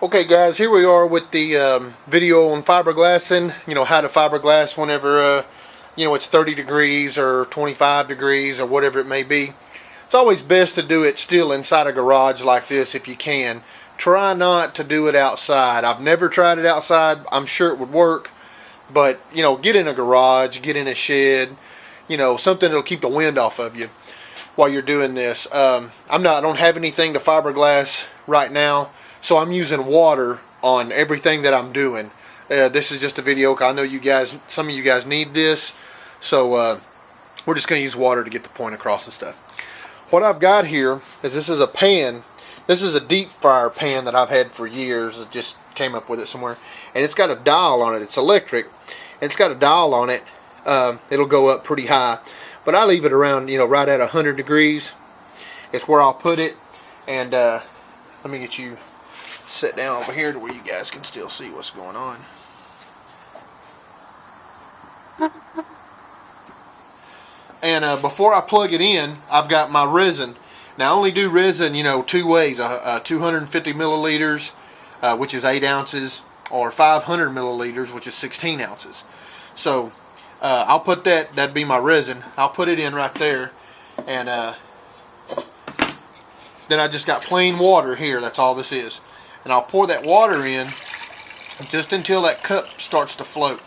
Okay guys, here we are with the video on fiberglassing. How to fiberglass whenever it's 30 degrees or 25 degrees or whatever it may be. It's always best to do it still inside a garage like this if you can. Try not to do it outside. I've never tried it outside. I'm sure it would work, but get in a garage, get in a shed, something that'll keep the wind off of you while you're doing this. I don't have anything to fiberglass right now, so I'm using water on everything that I'm doing. This is just a video. I know some of you guys need this, so we're just going to use water to get the point across and stuff. What I've got here is this is a pan. This is a deep fryer pan that I've had for years. I just came up with it somewhere, and it's got a dial on it. It's electric. It's got a dial on it. It'll go up pretty high, but I leave it around right at 100 degrees. It's where I'll put it, and let me get you sit down over here to where you guys can still see what's going on. And before I plug it in, I've got my resin. Now I only do resin, two ways: 250 milliliters, which is 8 ounces, or 500 milliliters, which is 16 ounces. So I'll put that'd be my resin. I'll put it in right there, and then I just got plain water here. That's all this is. And I'll pour that water in just until that cup starts to float.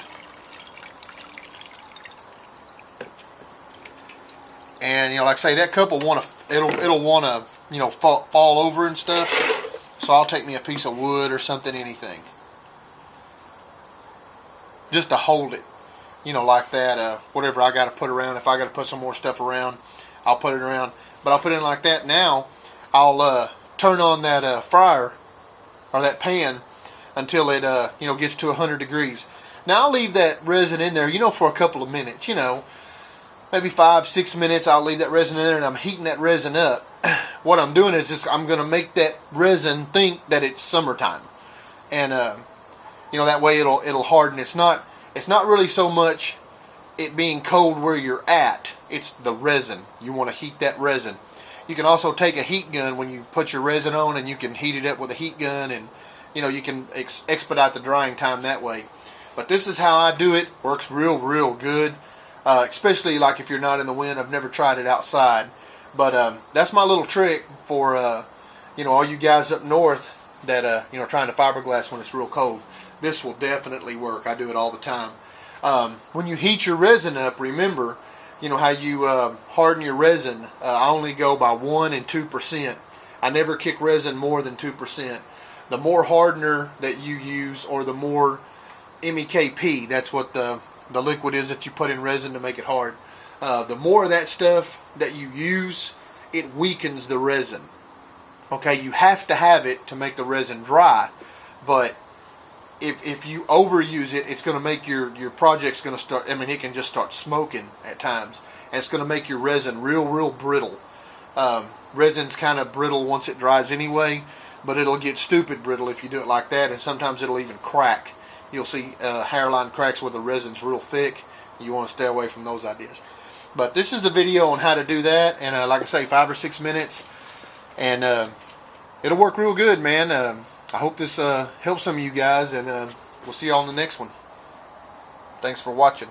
And like I say, that cup will it'll want to fall over and stuff. So I'll take me a piece of wood or something, anything, just to hold it, like that. Whatever I got to put around. If I got to put some more stuff around, I'll put it around. But I'll put it in like that. Now I'll turn on that fryer or that pan until it gets to 100 degrees. Now I'll leave that resin in there for a couple of minutes, maybe 5-6 minutes. I'll leave that resin in there, and I'm heating that resin up. What I'm doing is just I'm going to make that resin think that it's summertime, and that way it'll harden. It's not really so much it being cold where you're at. It's the resin. You want to heat that resin. You can also take a heat gun when you put your resin on, and you can heat it up with a heat gun, and you can expedite the drying time that way. But this is how I do it. Works real good, especially like if you're not in the wind. I've never tried it outside, but that's my little trick for all you guys up north that trying to fiberglass when it's real cold. This will definitely work. I do it all the time. When you heat your resin up, remember how you harden your resin. I only go by 1% and 2%. I never kick resin more than 2%. The more hardener that you use, or the more MEKP, that's what the liquid is that you put in resin to make it hard. The more of that stuff that you use, it weakens the resin. Okay, you have to have it to make the resin dry, but if you overuse it, it's going to make your project's going to start, it can just start smoking at times, and it's going to make your resin real brittle. Resin's kind of brittle once it dries anyway, but it'll get stupid brittle if you do it like that, and sometimes it'll even crack. You'll see hairline cracks where the resin's real thick. You want to stay away from those ideas. But this is the video on how to do that, and like I say, 5 or 6 minutes, and it'll work real good, man. I hope this helps some of you guys, and we'll see you all in the next one. Thanks for watching.